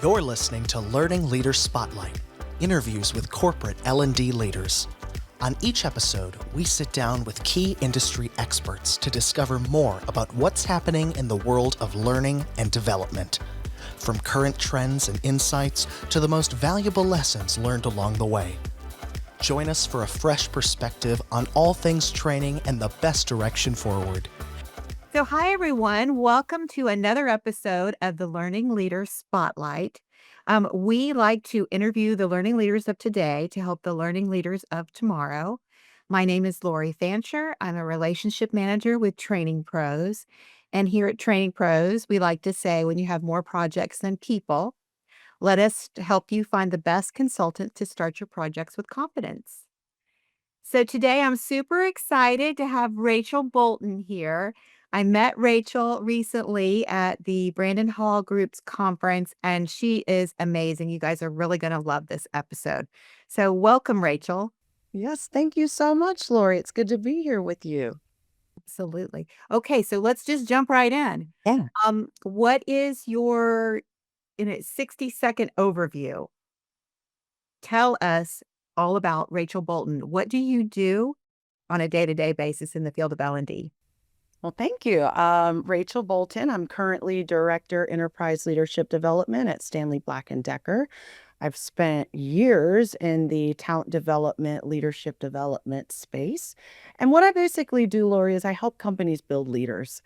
You're listening to Learning Leader Spotlight, interviews with corporate L&D leaders. On each episode, we sit down with key industry experts to discover more about what's happening in the world of learning and development, from current trends and insights to the most valuable lessons learned along the way. Join us for a fresh perspective on all things training and the best direction forward. So, hi, everyone. Welcome to another episode of the Learning Leader Spotlight. We like to interview the learning leaders of today to help the learning leaders of tomorrow. My name is Lori Fancher. I'm a relationship manager with Training Pros. And here at Training Pros, we like to say when you have more projects than people, let us help you find the best consultant to start your projects with confidence. So today I'm super excited to have Rachel Bolton here. I met Rachel recently at the Brandon Hall Group's conference, and she is amazing. You guys are really going to love this episode. So welcome, Rachel. Yes, thank you so much, Lori. It's good to be here with you. Absolutely. Okay, so let's just jump right in. Yeah. What is your, in a 60-second overview? Tell us all about Rachel Bolton. What do you do on a day-to-day basis in the field of L&D? Well, thank you. Rachel Bolton. I'm currently Director Enterprise Leadership Development at Stanley Black & Decker. I've spent years in the talent development, leadership development space. And what I basically do, Lori, is I help companies build leaders.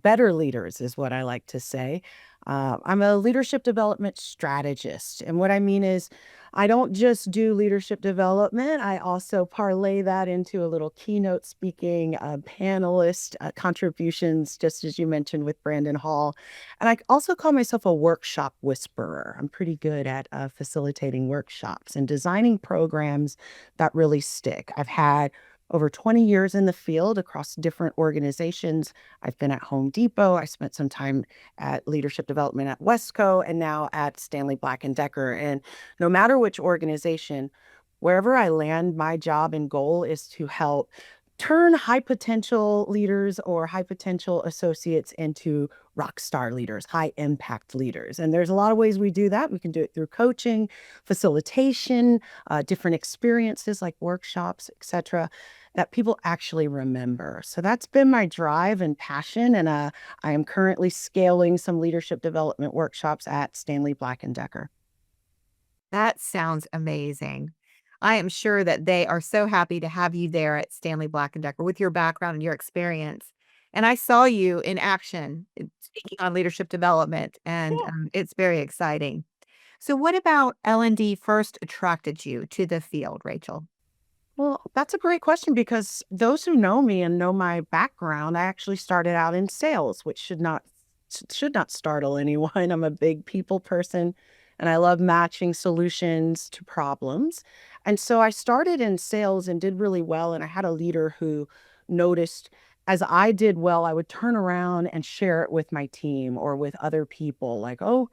Better leaders is what I like to say. I'm a leadership development strategist. And what I mean is I don't just do leadership development. I also parlay that into a little keynote speaking, panelist contributions, just as you mentioned with Brandon Hall. And I also call myself a workshop whisperer. I'm pretty good at facilitating workshops and designing programs that really stick. I've had over 20 years in the field across different organizations. I've been at Home Depot. I spent some time at leadership development at Wesco and now at Stanley Black & Decker. And no matter which organization, wherever I land, my job and goal is to help turn high potential leaders or high potential associates into rockstar leaders, high impact leaders. And there's a lot of ways we do that. We can do it through coaching, facilitation, different experiences like workshops, etc., that people actually remember. So that's been my drive and passion. And I am currently scaling some leadership development workshops at Stanley Black & Decker. That sounds amazing. I am sure that they are so happy to have you there at Stanley Black & Decker with your background and your experience. And I saw you in action speaking on leadership development, and it's very exciting. So what about L&D first attracted you to the field, Rachel? Well, that's a great question because those who know me and know my background, I actually started out in sales, which should not startle anyone. I'm a big people person and I love matching solutions to problems. And so I started in sales and did really well. And I had a leader who noticed as I did well, I would turn around and share it with my team or with other people like, oh,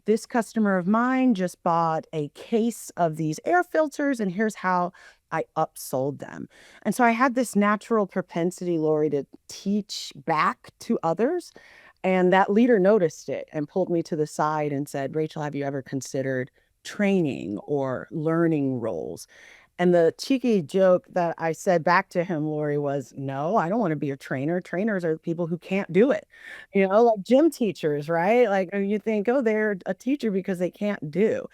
this customer of mine just bought a case of these air filters and here's how I upsold them. And so I had this natural propensity, Lori, to teach back to others. And that leader noticed it and pulled me to the side and said, Rachel, have you ever considered training or learning roles? And the cheeky joke that I said back to him, Lori, was, no, I don't want to be a trainer. Trainers are the people who can't do it. Like gym teachers, right? Like you think, oh, they're a teacher because they can't do.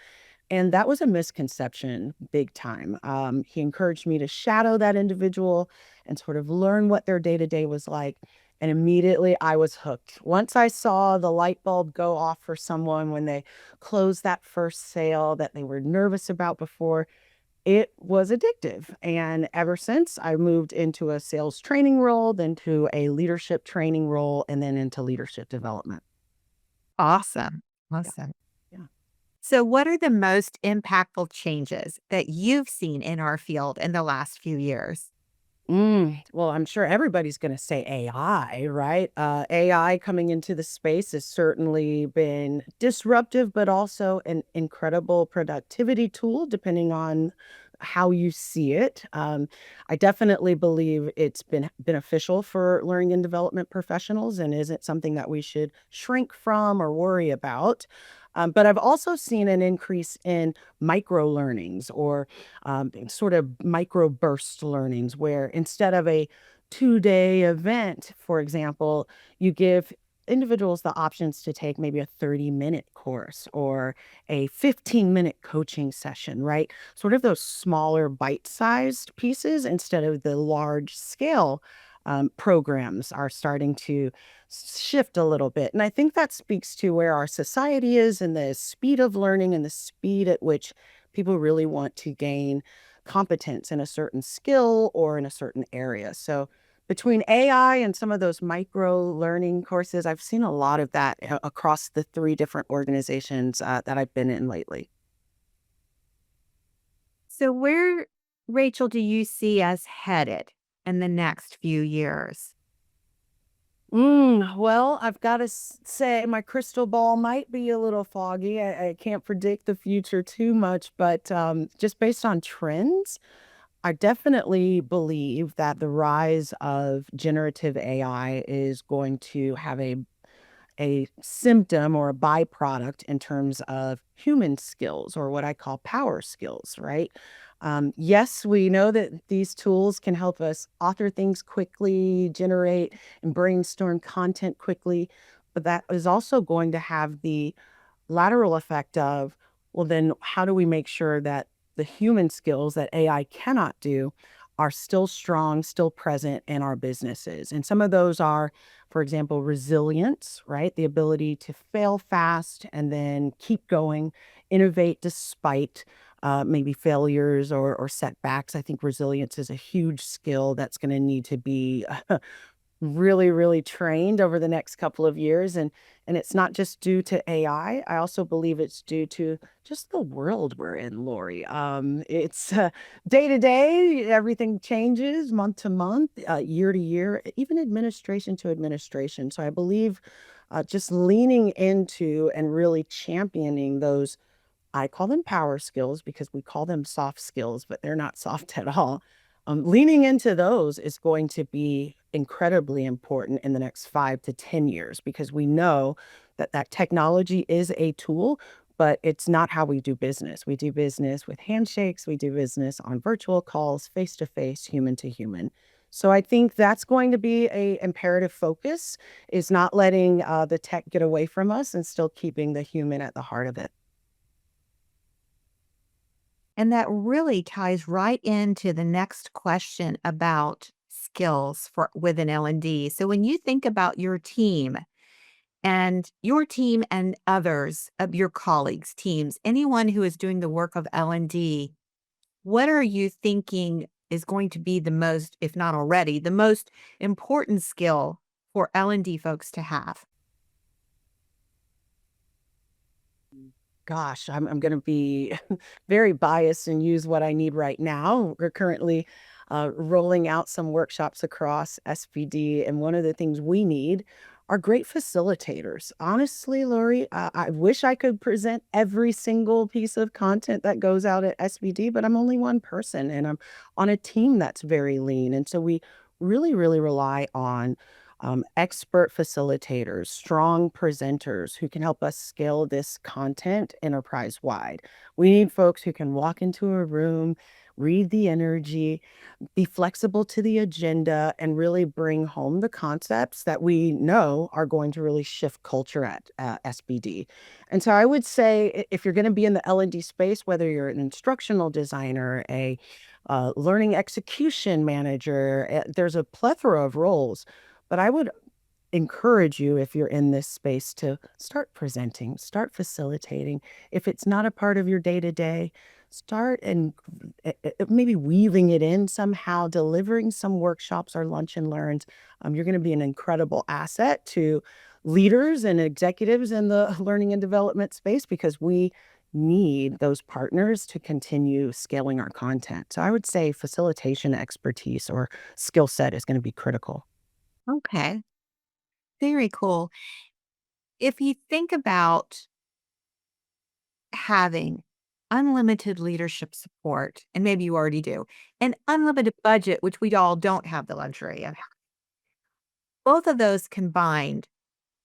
And that was a misconception big time. He encouraged me to shadow that individual and sort of learn what their day-to-day was like. And immediately I was hooked. Once I saw the light bulb go off for someone when they closed that first sale that they were nervous about before, it was addictive. And ever since, I moved into a sales training role, then to a leadership training role, and then into leadership development. Awesome. Yeah. Awesome. Yeah. So what are the most impactful changes that you've seen in our field in the last few years? Well, I'm sure everybody's going to say AI, right? AI coming into the space has certainly been disruptive, but also an incredible productivity tool, depending on how you see it. I definitely believe it's been beneficial for learning and development professionals and isn't something that we should shrink from or worry about. But I've also seen an increase in micro learnings or sort of micro burst learnings, where instead of a 2-day event, for example, you give individuals the options to take maybe a 30-minute course or a 15-minute coaching session, right? Sort of those smaller bite-sized pieces instead of the large scale programs are starting to shift a little bit. And I think that speaks to where our society is and the speed of learning and the speed at which people really want to gain competence in a certain skill or in a certain area. So between AI and some of those micro learning courses, I've seen a lot of that across the 3 different organizations that I've been in lately. So where, Rachel, do you see us headed in the next few years? Well, I've got to say my crystal ball might be a little foggy. I can't predict the future too much, but just based on trends, I definitely believe that the rise of generative AI is going to have a symptom or a byproduct in terms of human skills or what I call power skills, right? Yes, we know that these tools can help us author things quickly, generate and brainstorm content quickly, but that is also going to have the lateral effect of, well, then how do we make sure that the human skills that AI cannot do are still strong, still present in our businesses? And some of those are, for example, resilience, right? The ability to fail fast and then keep going, innovate despite maybe failures or setbacks. I think resilience is a huge skill that's going to need to be really, really trained over the next couple of years. And it's not just due to AI. I also believe it's due to just the world we're in, Lori. It's day to day, everything changes month to month, year to year, even administration to administration. So I believe just leaning into and really championing those, I call them power skills because we call them soft skills, but they're not soft at all. Leaning into those is going to be incredibly important in the next 5 to 10 years because we know that that technology is a tool, but it's not how we do business. We do business with handshakes, we do business on virtual calls, face to face, human to human. So I think that's going to be a imperative focus is not letting the tech get away from us and still keeping the human at the heart of it. And that really ties right into the next question about skills for with an L&D. So when you think about your team and others of your colleagues, teams, anyone who is doing the work of L&D, what are you thinking is going to be the most, if not already, the most important skill for L&D folks to have? Gosh, I'm gonna be very biased and use what I need right now. We're currently rolling out some workshops across SPD, and one of the things we need are great facilitators. Honestly, Lori, I wish I could present every single piece of content that goes out at SPD, but I'm only one person, and I'm on a team that's very lean, and so we really, really rely on expert facilitators, strong presenters who can help us scale this content enterprise wide. We need folks who can walk into a room, read the energy, be flexible to the agenda, and really bring home the concepts that we know are going to really shift culture at SBD. And so I would say if you're going to be in the L&D space, whether you're an instructional designer, a learning execution manager, there's a plethora of roles. But I would encourage you, if you're in this space, to start presenting, start facilitating. If it's not a part of your day to day, start and maybe weaving it in somehow, delivering some workshops or lunch and learns. You're going to be an incredible asset to leaders and executives in the learning and development space because we need those partners to continue scaling our content. So I would say facilitation expertise or skill set is going to be critical. Okay, very cool. If you think about having unlimited leadership support, and maybe you already do, and unlimited budget, which we all don't have the luxury of. Both of those combined,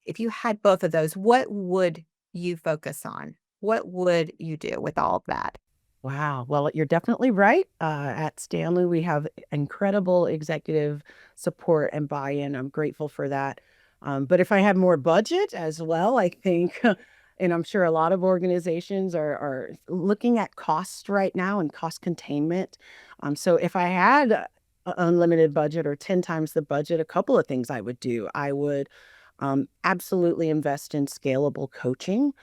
if you had both of those, what would you focus on? What would you do with all of that? Wow. Well, you're definitely right. At Stanley, we have incredible executive support and buy-in. I'm grateful for that. But if I had more budget as well, I think, and I'm sure a lot of organizations are looking at costs right now and cost containment. So if I had unlimited budget or 10 times the budget, a couple of things I would do. I would absolutely invest in scalable coaching.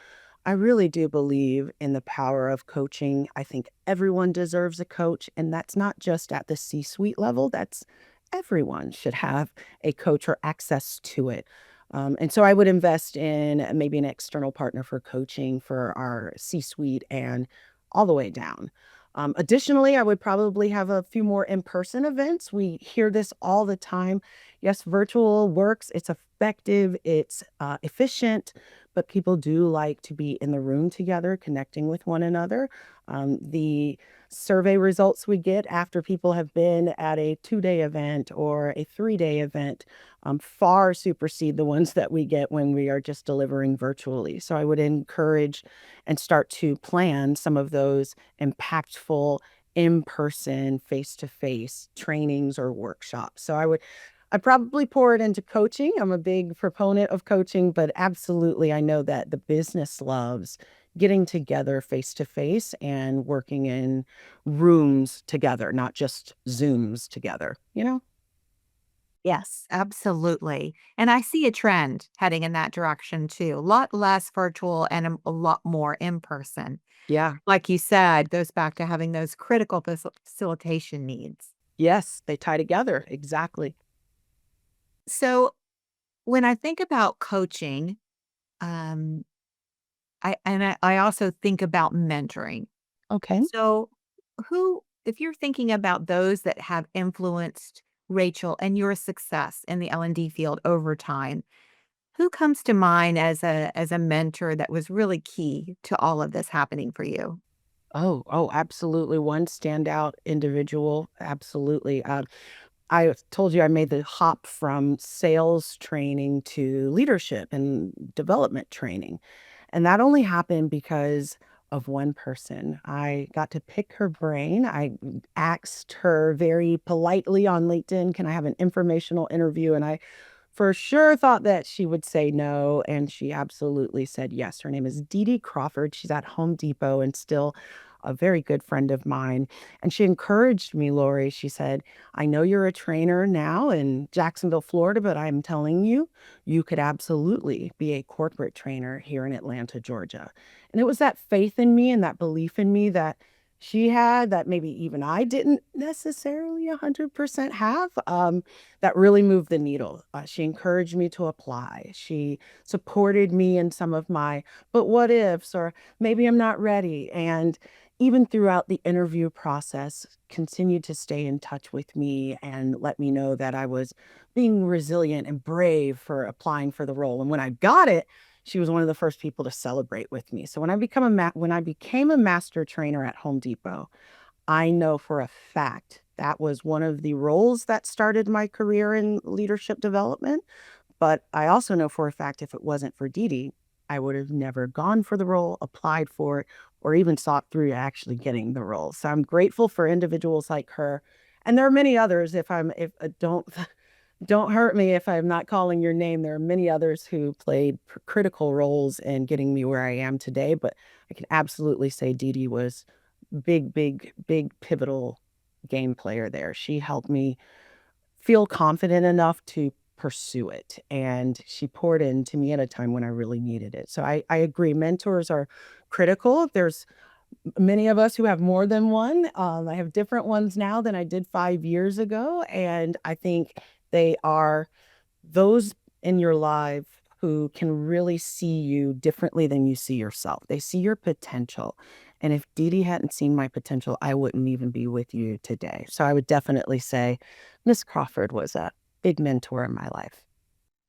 I really do believe in the power of coaching. I think everyone deserves a coach, and that's not just at the C-suite level. That's everyone should have a coach or access to it. And so I would invest in maybe an external partner for coaching for our C-suite and all the way down. Additionally, I would probably have a few more in-person events. We hear this all the time. Yes, virtual works. It's effective. It's efficient, but people do like to be in the room together, connecting with one another. The survey results we get after people have been at a 2-day event or a 3-day event far supersede the ones that we get when we are just delivering virtually. So I would encourage and start to plan some of those impactful in-person, face-to-face trainings or workshops. So I'd probably pour it into coaching. I'm a big proponent of coaching, but absolutely, I know that the business loves getting together face to face and working in rooms together, not just Zooms together, you know? Yes, absolutely. And I see a trend heading in that direction too. A lot less virtual and a lot more in person. Yeah. Like you said, goes back to having those critical facilitation needs. Yes, they tie together. Exactly. So when I think about coaching, um, I also think about mentoring. Okay. So if you're thinking about those that have influenced Rachel and your success in the L&D field over time, who comes to mind as a mentor that was really key to all of this happening for you? Oh, absolutely. One standout individual. Absolutely. I told you I made the hop from sales training to leadership and development training. And that only happened because of one person. I got to pick her brain. I asked her very politely on LinkedIn, can I have an informational interview? And I for sure thought that she would say no, and she absolutely said yes. Her name is Dee Dee Crawford. She's at Home Depot and still a very good friend of mine. And she encouraged me, Lori. She said, I know you're a trainer now in Jacksonville, Florida, but I'm telling you, you could absolutely be a corporate trainer here in Atlanta, Georgia. And it was that faith in me and that belief in me that she had that maybe even I didn't necessarily 100% have. That really moved the needle. She encouraged me to apply. She supported me in some of my, but what ifs, or maybe I'm not ready. And even throughout the interview process, continued to stay in touch with me and let me know that I was being resilient and brave for applying for the role. And when I got it, she was one of the first people to celebrate with me. So when I became a master trainer at Home Depot, I know for a fact that was one of the roles that started my career in leadership development. But I also know for a fact if it wasn't for Dee Dee, I would have never gone for the role, applied for it, or even sought through actually getting the role. So I'm grateful for individuals like her. And there are many others. If don't don't hurt me if I'm not calling your name. There are many others who played critical roles in getting me where I am today. But I can absolutely say Dee Dee was big pivotal game player there. She helped me feel confident enough to pursue it. And she poured into me at a time when I really needed it. So I agree. Mentors are critical. There's many of us who have more than one. I have different ones now than I did 5 years ago. And I think they are those in your life who can really see you differently than you see yourself. They see your potential. And if Dee Dee hadn't seen my potential, I wouldn't even be with you today. So I would definitely say Miss Crawford was a big mentor in my life.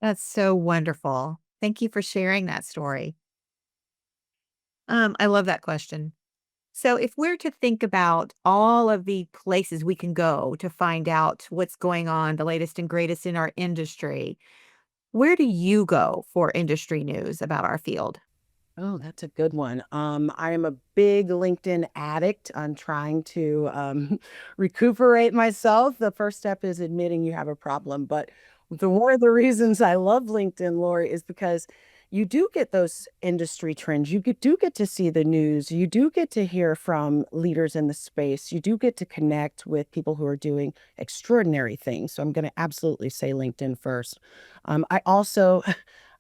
That's so wonderful. Thank you for sharing that story. I love that question. So, if we're to think about all of the places we can go to find out what's going on, the latest and greatest in our industry, where do you go for industry news about our field? Oh, that's a good one. I am a big LinkedIn addict. I'm trying to recuperate myself. The first step is admitting you have a problem. But one of the reasons I love LinkedIn, Lori, is because you do get those industry trends. Do get to see the news. You do get to hear from leaders in the space. You do get to connect with people who are doing extraordinary things. So I'm going to absolutely say LinkedIn first. I also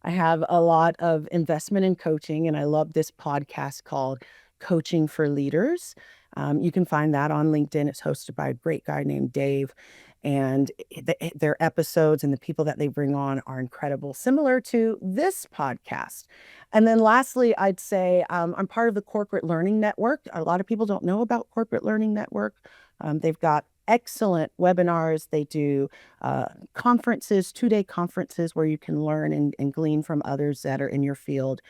I have a lot of investment in coaching, and I love this podcast called Coaching for Leaders. You can find that on LinkedIn. It's hosted by a great guy named Dave, and their episodes and the people that they bring on are incredible, similar to this podcast. And then lastly, I'd say I'm part of the Corporate Learning Network. A lot of people don't know about Corporate Learning Network. They've got excellent webinars. They do conferences, 2-day conferences where you can learn and glean from others that are in your field.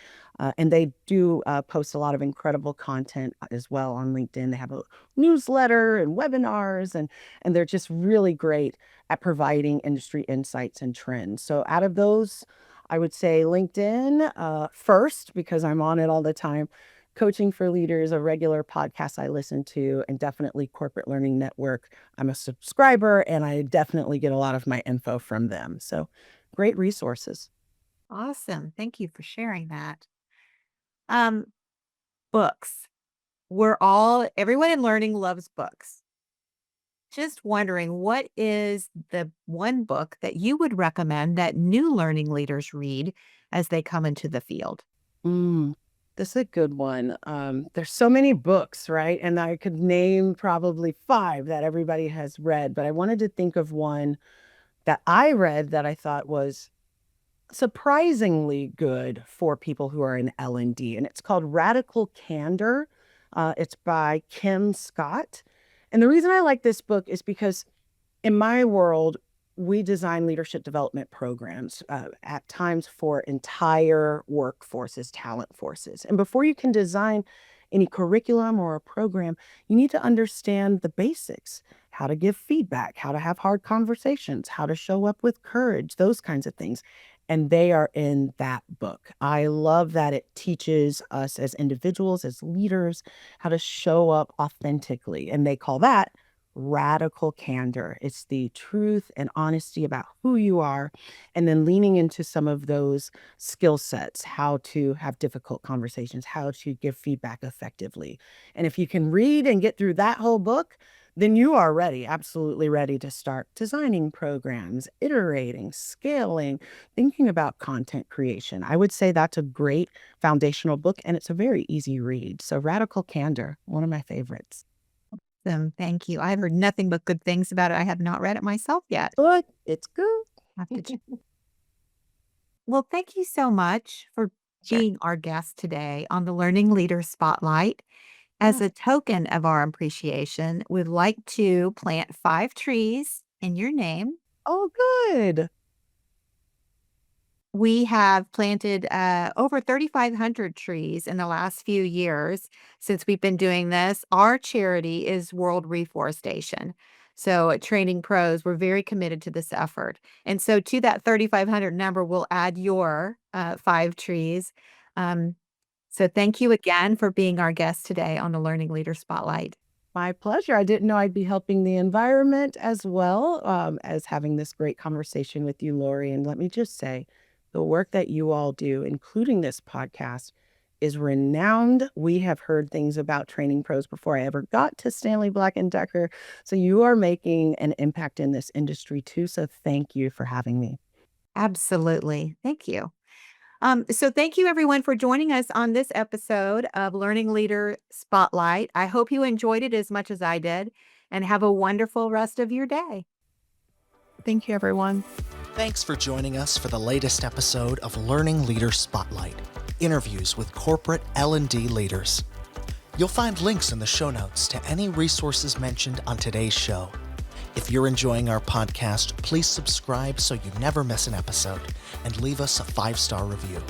And they do post a lot of incredible content as well on LinkedIn. They have a newsletter and webinars, and they're just really great at providing industry insights and trends. So out of those, I would say LinkedIn first, because I'm on it all the time. Coaching for Leaders, a regular podcast I listen to, and definitely Corporate Learning Network. I'm a subscriber, and I definitely get a lot of my info from them. So great resources. Awesome. Thank you for sharing that. Um, Books. Everyone in learning loves books. Just wondering, what is the one book that you would recommend that new learning leaders read as they come into the field? Mm, this is a good one. There's so many books, right? And I could name probably 5 that everybody has read, but I wanted to think of one that I read that I thought was surprisingly good for people who are in L&D, and it's called Radical Candor. It's by Kim Scott. And the reason I like this book is because in my world, we design leadership development programs at times for entire workforces, talent forces. And before you can design any curriculum or a program, you need to understand the basics: how to give feedback, how to have hard conversations, how to show up with courage, those kinds of things. And they are in that book. I love that it teaches us as individuals, as leaders, how to show up authentically. And they call that radical candor. It's the truth and honesty about who you are, and then leaning into some of those skill sets: how to have difficult conversations, how to give feedback effectively. And if you can read and get through that whole book, then you are ready, absolutely ready to start designing programs, iterating, scaling, thinking about content creation. I would say that's a great foundational book, and it's a very easy read. So Radical Candor, one of my favorites. Thank you. I've heard nothing but good things about it. I have not read it myself yet. But it's good. Have to check. Well, thank you so much for Sure. being our guest today on the Learning Leader Spotlight. As Yeah. a token of our appreciation, we'd like to plant 5 trees in your name. Oh, good. We have planted over 3,500 trees in the last few years since we've been doing this. Our charity is World Reforestation. So at Training Pros, we're very committed to this effort. And so to that 3,500 number, we'll add your 5 trees. Um, so thank you again for being our guest today on the Learning Leader Spotlight. My pleasure. I didn't know I'd be helping the environment as well as having this great conversation with you, Lori. And let me just say, the work that you all do, including this podcast, is renowned. We have heard things about Training Pros before I ever got to Stanley Black & Decker. So you are making an impact in this industry too. So thank you for having me. Absolutely. Thank you. So thank you everyone for joining us on this episode of Learning Leader Spotlight. I hope you enjoyed it as much as I did, and have a wonderful rest of your day. Thank you, everyone. Thanks for joining us for the latest episode of Learning Leader Spotlight, interviews with corporate L&D leaders. You'll find links in the show notes to any resources mentioned on today's show. If you're enjoying our podcast, please subscribe so you never miss an episode, and leave us a 5-star review.